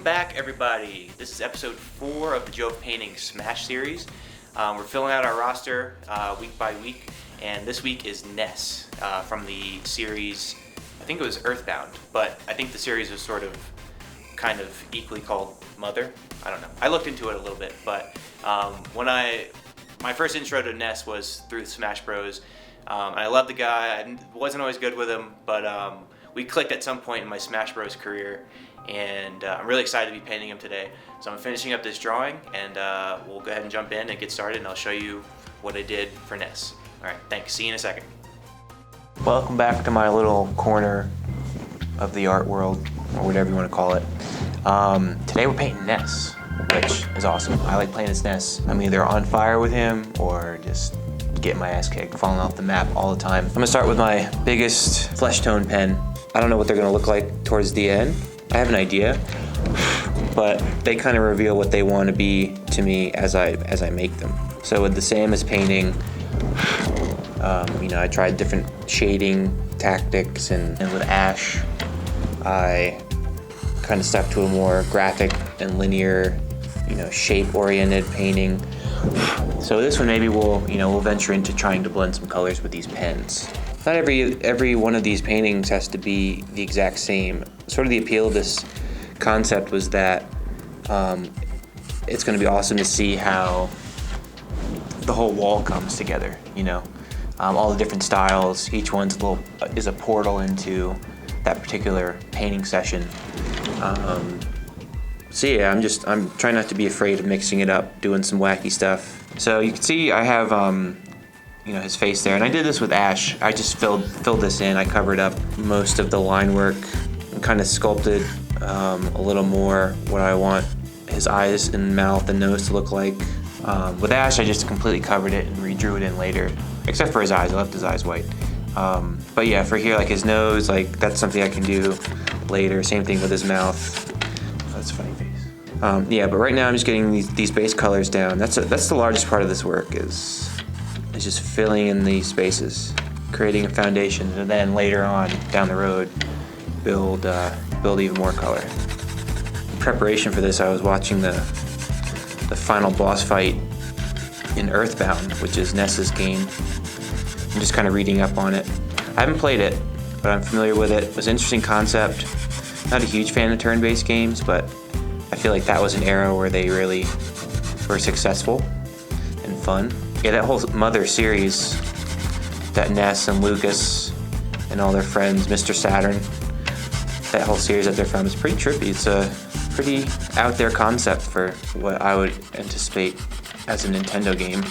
back, everybody. This is episode 4 of the Joe Painting Smash series. We're filling out our roster week by week, and this week is Ness from the series. I think it was Earthbound, but I think the series was kind of equally called Mother. I don't know. I looked into it a little bit, but my first intro to Ness was through Smash Bros. And I love the guy. I wasn't always good with him, but we clicked at some point in my Smash Bros. Career, and I'm really excited to be painting him today. So I'm finishing up this drawing, and we'll go ahead and jump in and get started, and I'll show you what I did for Ness. Alright, thanks. See you in a second. Welcome back to my little corner of the art world, or whatever you want to call it. Today we're painting Ness, which is awesome. I like playing as Ness. I'm either on fire with him, or just getting my ass kicked, falling off the map all the time. I'm gonna start with my biggest flesh tone pen. I don't know what they're gonna look like towards the end. I have an idea, but they kind of reveal what they want to be to me as I make them. So with the same as painting, I tried different shading tactics, and with ash, I kind of stuck to a more graphic and linear, shape-oriented painting. So this one maybe we'll venture into trying to blend some colors with these pens. Not every one of these paintings has to be the exact same. Sort of the appeal of this concept was that it's going to be awesome to see how the whole wall comes together. All the different styles. Each one's is a portal into that particular painting session. So yeah, I'm trying not to be afraid of mixing it up, doing some wacky stuff. So you can see I have his face there, and I did this with ash. I just filled this in. I covered up most of the line work and kind of sculpted a little more what I want his eyes and mouth and nose to look like. With ash, I just completely covered it and redrew it in later, except for his eyes. I left his eyes white. But yeah, for here, like his nose, that's something I can do later. Same thing with his mouth. That's a funny face. Yeah, but right now I'm just getting these base colors down. That's the largest part of this work is just filling in these spaces, creating a foundation, and then later on down the road build even more color. In preparation for this, I was watching the final boss fight in Earthbound, which is Ness's game. I'm just kind of reading up on it. I haven't played it, but I'm familiar with it. It was an interesting concept. Not a huge fan of turn-based games, but I feel like that was an era where they really were successful and fun. Yeah, that whole Mother series that Ness and Lucas and all their friends, Mr. Saturn, that whole series that they're from is pretty trippy. It's a pretty out there concept for what I would anticipate as a Nintendo game.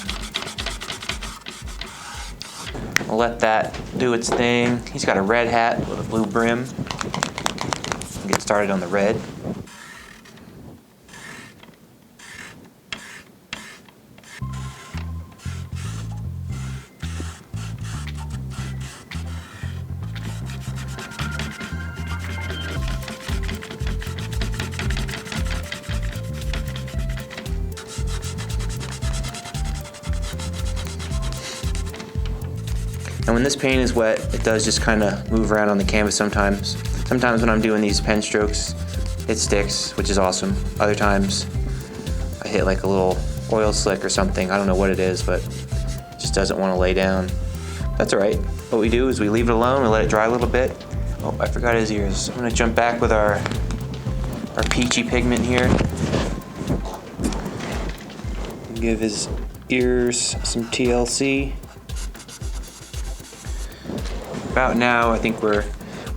I'll let that do its thing. He's got a red hat with a blue brim. Get started on the red. And when this paint is wet, it does just kind of move around on the canvas sometimes. Sometimes when I'm doing these pen strokes, it sticks, which is awesome. Other times, I hit like a little oil slick or something. I don't know what it is, but it just doesn't want to lay down. That's all right. What we do is we leave it alone, we let it dry a little bit. Oh, I forgot his ears. I'm gonna jump back with our peachy pigment here. Give his ears some TLC. About now, I think we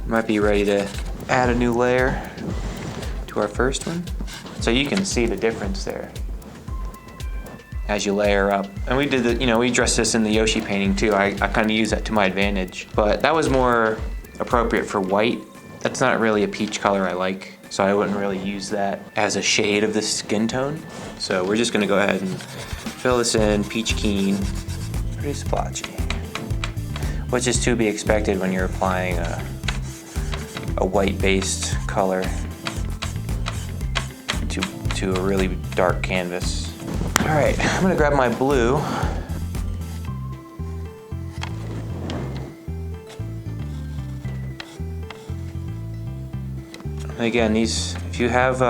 might be ready to add a new layer to our first one. So you can see the difference there as you layer up. And we did we dressed this in the Yoshi painting too. I kind of used that to my advantage. But that was more appropriate for white. That's not really a peach color I like, so I wouldn't really use that as a shade of the skin tone. So we're just gonna go ahead and fill this in, peach keen, pretty splotchy. Which is to be expected when you're applying a white-based color to a really dark canvas. All right, I'm gonna grab my blue. Again, these, If you have,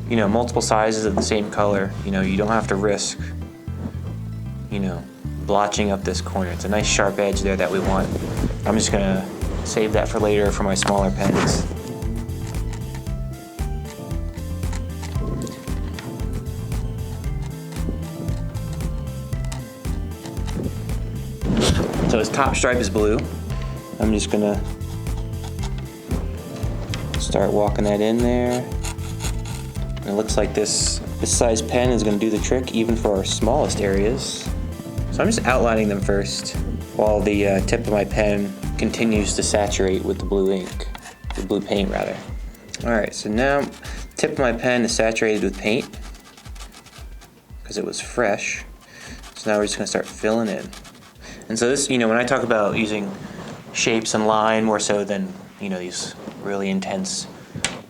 you know, multiple sizes of the same color, you know, you don't have to risk, you know, blotching up this corner. It's a nice sharp edge there that we want. I'm just gonna save that for later for my smaller pens. So his top stripe is blue. I'm just gonna start walking that in there. And it looks like this size pen is gonna do the trick even for our smallest areas. So I'm just outlining them first while the tip of my pen continues to saturate with the blue ink, the blue paint rather. All right, so now the tip of my pen is saturated with paint because it was fresh. So now we're just gonna start filling in. And so this, you know, when I talk about using shapes and line more so than, you know, these really intense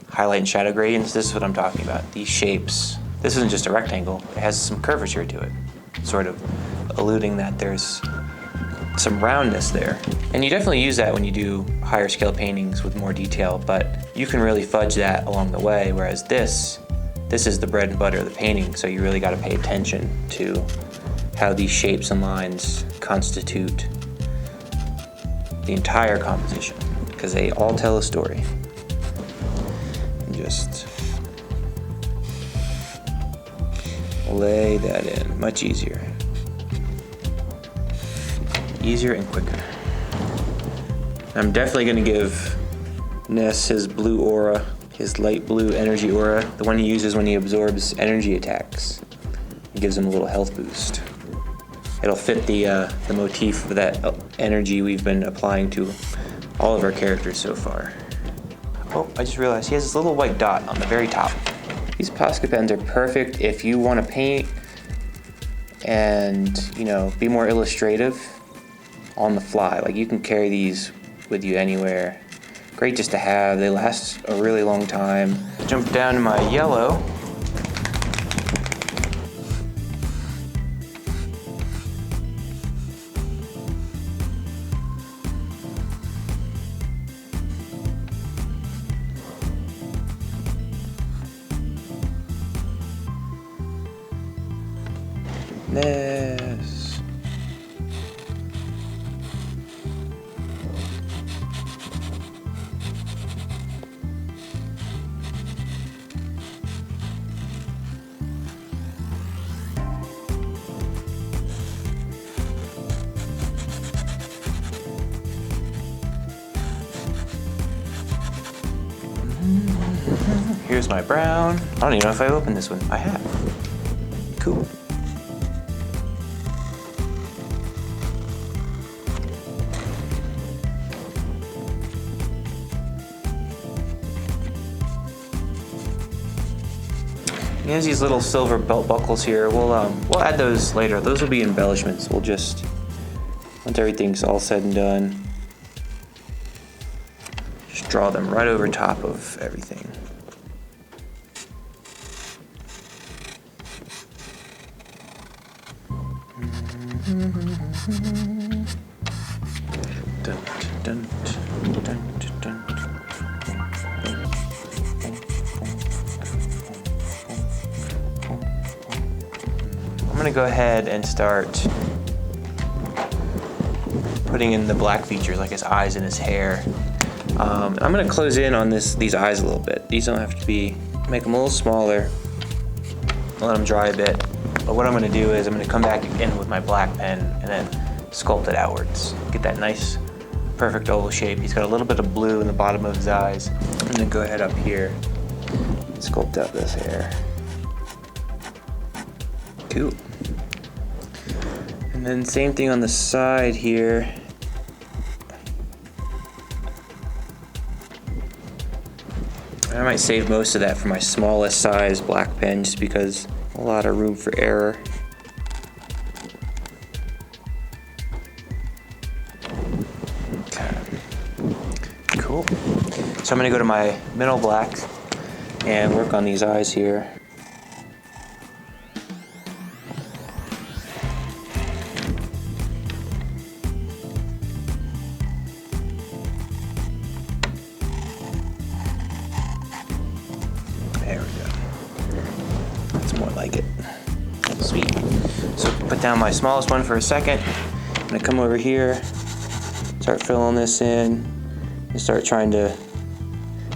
highlight and shadow gradients, this is what I'm talking about. These shapes, this isn't just a rectangle, it has some curvature to it, sort of alluding that there's some roundness there. And you definitely use that when you do higher scale paintings with more detail, but you can really fudge that along the way, whereas this is the bread and butter of the painting, so you really got to pay attention to how these shapes and lines constitute the entire composition, because they all tell a story. And just lay that in, much easier. Easier and quicker. I'm definitely gonna give Ness his blue aura, his light blue energy aura, the one he uses when he absorbs energy attacks. It gives him a little health boost. It'll fit the motif of that energy we've been applying to all of our characters so far. Oh, I just realized he has this little white dot on the very top. These Posca pens are perfect if you want to paint and, you know, be more illustrative on the fly. Like, you can carry these with you anywhere. Great just to have. They last a really long time. Jump down to my yellow. Ness. Here's my brown. I don't even know if I opened this one. I have. Cool. He has these little silver belt buckles here. We'll add those later. Those will be embellishments. We'll just, once everything's all said and done, just draw them right over top of everything. Dun, dun, dun, dun, dun. I'm gonna go ahead and start putting in the black features, like his eyes and his hair. I'm gonna close in on these eyes a little bit. These don't have to be, make them a little smaller, let them dry a bit. But what I'm gonna do is I'm gonna come back in with my black pen and then sculpt it outwards. Get that nice, perfect oval shape. He's got a little bit of blue in the bottom of his eyes. I'm gonna go ahead up here and sculpt out this hair. Cool. And then same thing on the side here. I might save most of that for my smallest size black pen just because a lot of room for error. Okay. Cool. So I'm gonna go to my middle black and work on these eyes here. more like it. Sweet. So put down my smallest one for a second. I'm gonna come over here, start filling this in, and start trying to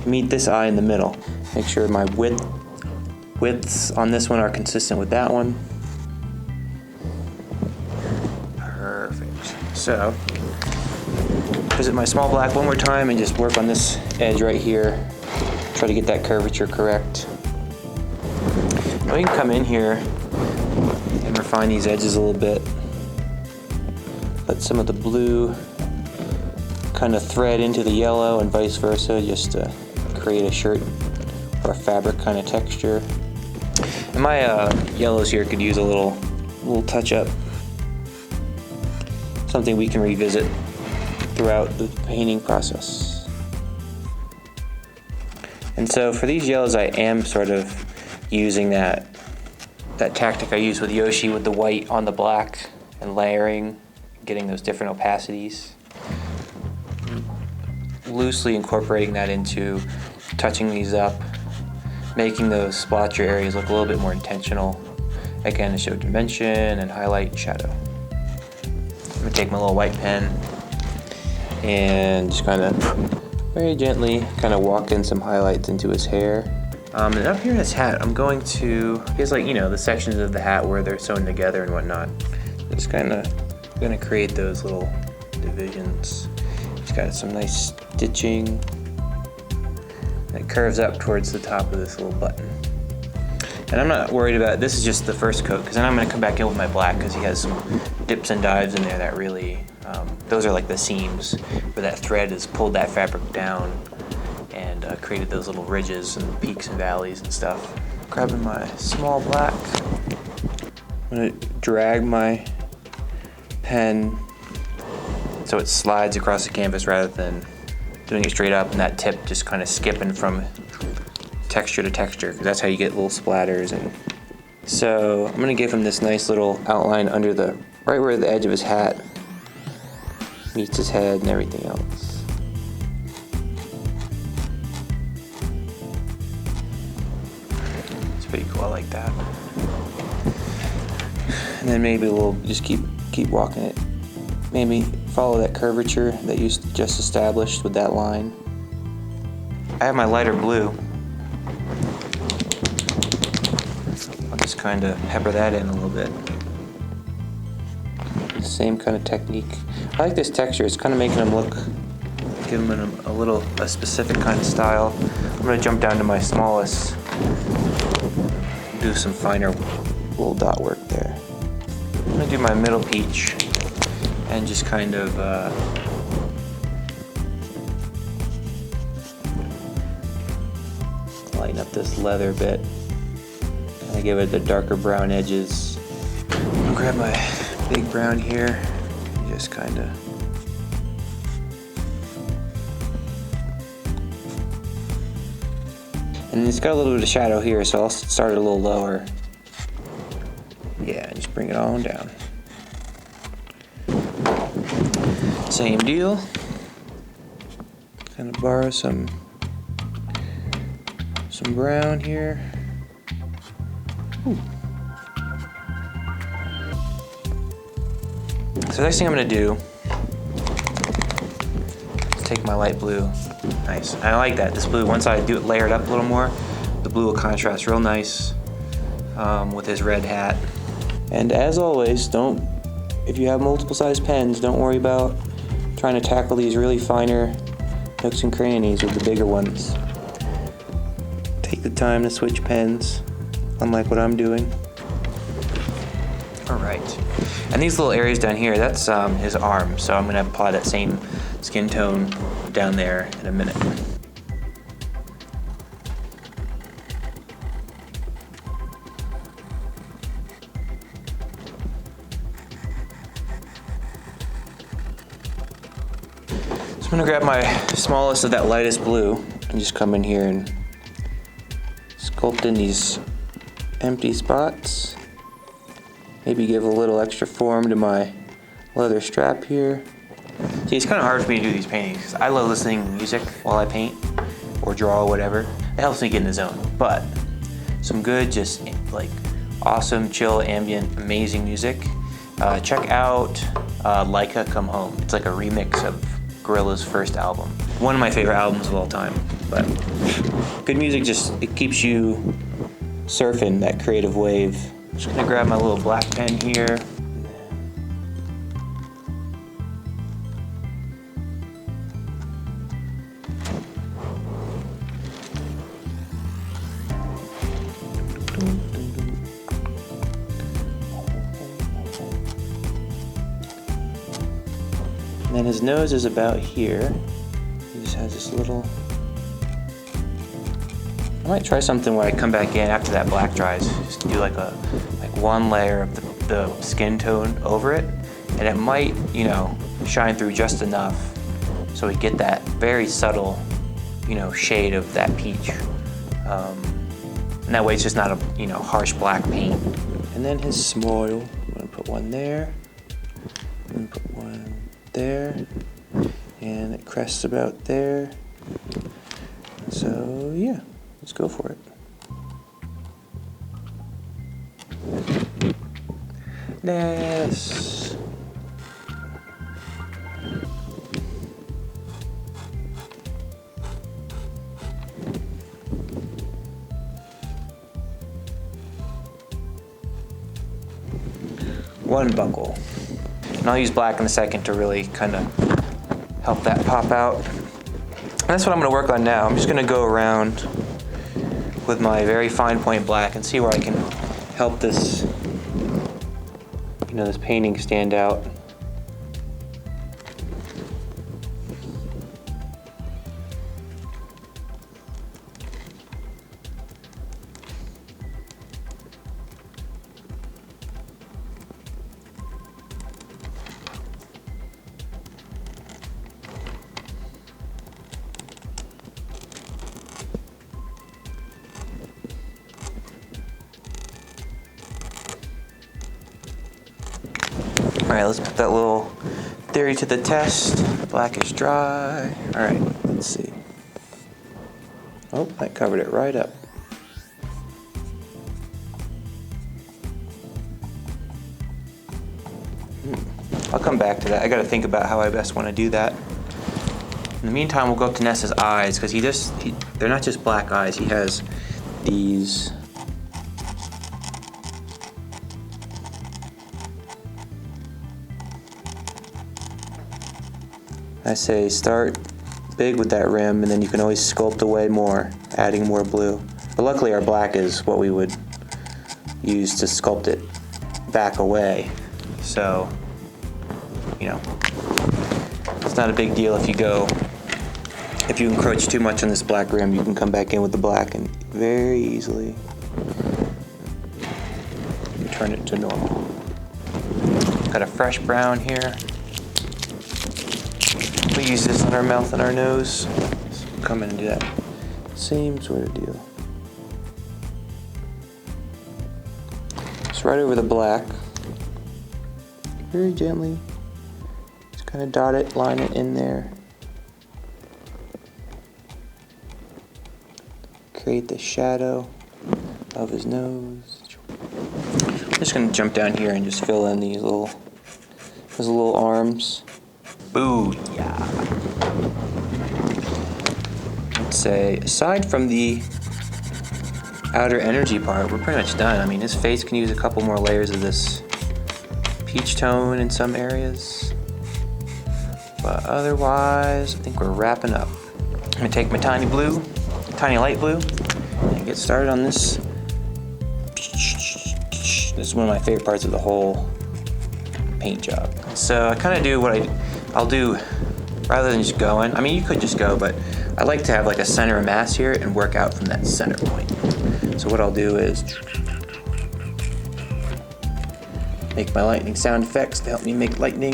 meet this eye in the middle. Make sure my widths on this one are consistent with that one. Perfect. So, visit my small black one more time and just work on this edge right here. Try to get that curvature correct. Now we can come in here and refine these edges a little bit. Let some of the blue kind of thread into the yellow and vice versa, just to create a shirt or a fabric kind of texture. And my yellows here could use a little touch up. Something we can revisit throughout the painting process. And so for these yellows, I am sort of using that tactic I used with Yoshi with the white on the black and layering, getting those different opacities. Loosely incorporating that into touching these up, making those splotcher areas look a little bit more intentional. Again, to show dimension and highlight and shadow. I'm gonna take my little white pen and just kind of very gently kind of walk in some highlights into his hair. And up here in his hat, I'm going to, here's like, you know, the sections of the hat where they're sewn together and whatnot. Just kind of gonna create those little divisions. He's got some nice stitching. It curves up towards the top of this little button. And I'm not worried about, this is just the first coat, because then I'm gonna come back in with my black, because he has some dips and dives in there that really, those are like the seams where that thread has pulled that fabric down and created those little ridges and peaks and valleys and stuff. Grabbing my small black, I'm gonna drag my pen so it slides across the canvas rather than doing it straight up and that tip just kind of skipping from texture to texture, because that's how you get little splatters. And so I'm gonna give him this nice little outline under the, right where the edge of his hat meets his head and everything else. It's pretty cool, I like that. And then maybe we'll just keep walking it. Maybe follow that curvature that you just established with that line. I have my lighter blue. I'll just kind of pepper that in a little bit. Same kind of technique. I like this texture. It's kind of making them look, giving them a specific kind of style. I'm going to jump down to my smallest, do some finer little dot work there. I'm going to do my middle peach and just kind of lighten up this leather bit. Kind of give it the darker brown edges. I'll grab my big brown here and just kind of and it's got a little bit of shadow here, so I'll start it a little lower. Yeah, just bring it on down. Same deal. Kind of borrow some brown here. Ooh. So next thing I'm gonna do is take my light blue. Nice. I like that. This blue, once I do it layered up a little more, the blue will contrast real nice with his red hat. And as always, if you have multiple size pens, don't worry about trying to tackle these really finer nooks and crannies with the bigger ones. Take the time to switch pens, unlike what I'm doing. All right. And these little areas down here, that's his arm, so I'm gonna apply that same skin tone down there in a minute. So I'm gonna grab my smallest of that lightest blue and just come in here and sculpt in these empty spots. Maybe give a little extra form to my leather strap here. See, it's kind of hard for me to do these paintings because I love listening to music while I paint or draw or whatever. It helps me get in the zone. But some good, just like awesome, chill, ambient, amazing music. Check out Laika Come Home. It's like a remix of Gorilla's first album. One of my favorite albums of all time. But good music, just it keeps you surfing that creative wave. I'm just gonna grab my little black pen here. And then his nose is about here. He just has this little... I might try something where I come back in after that black dries. Just do like one layer of the skin tone over it. And it might, you know, shine through just enough so we get that very subtle, you know, shade of that peach. And that way it's just not a, you know, harsh black paint. And then his smile. I'm gonna put one there. I'm gonna put one there, and it crests about there. So yeah, let's go for it. Ness. One buckle. And I'll use black in a second to really kind of help that pop out. And that's what I'm going to work on now. I'm just going to go around with my very fine point black and see where I can help this, you know, this painting stand out. Alright, let's put that little theory to the test. Black is dry. Alright, let's see. Oh, that covered it right up. I'll come back to that. I gotta think about how I best want to do that. In the meantime, we'll go up to Ness's eyes, because they're not just black eyes. He has these... I say start big with that rim, and then you can always sculpt away more, adding more blue. But luckily our black is what we would use to sculpt it back away. So, you know, it's not a big deal if you encroach too much on this black rim, you can come back in with the black and very easily turn it to normal. Got a fresh brown here. We use this on our mouth and our nose. So we'll come in and do that same sort of deal. Just right over the black. Very gently. Just kind of dot it, line it in there. Create the shadow of his nose. I'm just going to jump down here and just fill in these little arms. Booyah! I'd say, aside from the outer energy part, we're pretty much done. I mean, his face can use a couple more layers of this peach tone in some areas. But otherwise, I think we're wrapping up. I'm gonna take my tiny light blue, and get started on this. This is one of my favorite parts of the whole paint job. So I kind of do what I'll do, rather than just going. I mean, you could just go, but I like to have like a center of mass here and work out from that center point. So what I'll do is make my lightning sound effects to help me make lightning.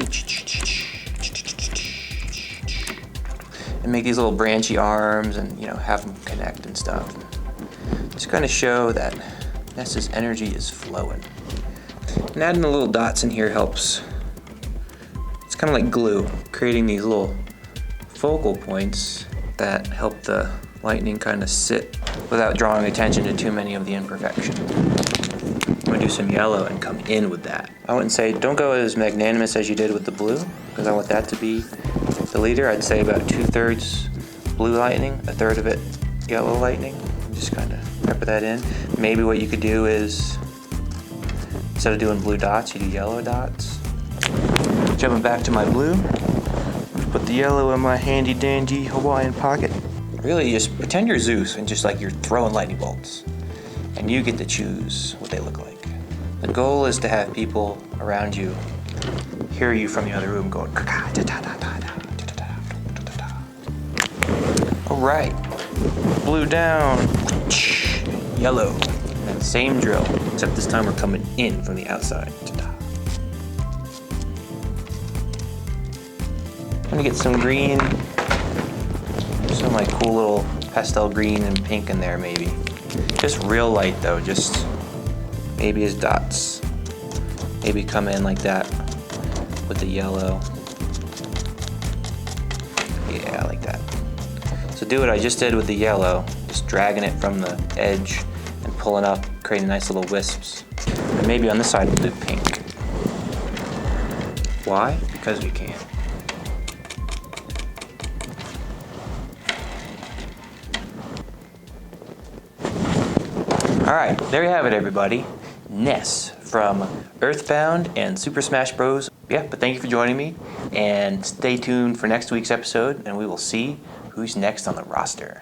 And make these little branchy arms and, you know, have them connect and stuff. Just kind of show that Ness's energy is flowing. And adding the little dots in here helps. It's kind of like glue, creating these little focal points that help the lightning kind of sit without drawing attention to too many of the imperfections. gonna do some yellow and come in with that. I wouldn't say, don't go as magnanimous as you did with the blue, because I want that to be the leader. I'd say about 2/3 blue lightning, 1/3 of it yellow lightning. Just kind of pepper that in. Maybe what you could do is, instead of doing blue dots, you do yellow dots. Jumping back to my blue, put the yellow in my handy dandy Hawaiian pocket. Really just pretend you're Zeus and just like you're throwing lightning bolts. And you get to choose what they look like. The goal is to have people around you hear you from the other room going. Alright, blue down, yellow. And same drill, except this time we're coming in from the outside. I'm gonna get some green, some like cool little pastel green and pink in there maybe. Just real light though, just maybe as dots. Maybe come in like that with the yellow. Yeah, like that. So do what I just did with the yellow, just dragging it from the edge and pulling up, creating nice little wisps. And maybe on this side we'll do pink. Why? Because we can. Alright, there you have it everybody. Ness from Earthbound and Super Smash Bros. Yeah, but thank you for joining me, and stay tuned for next week's episode, and we will see who's next on the roster.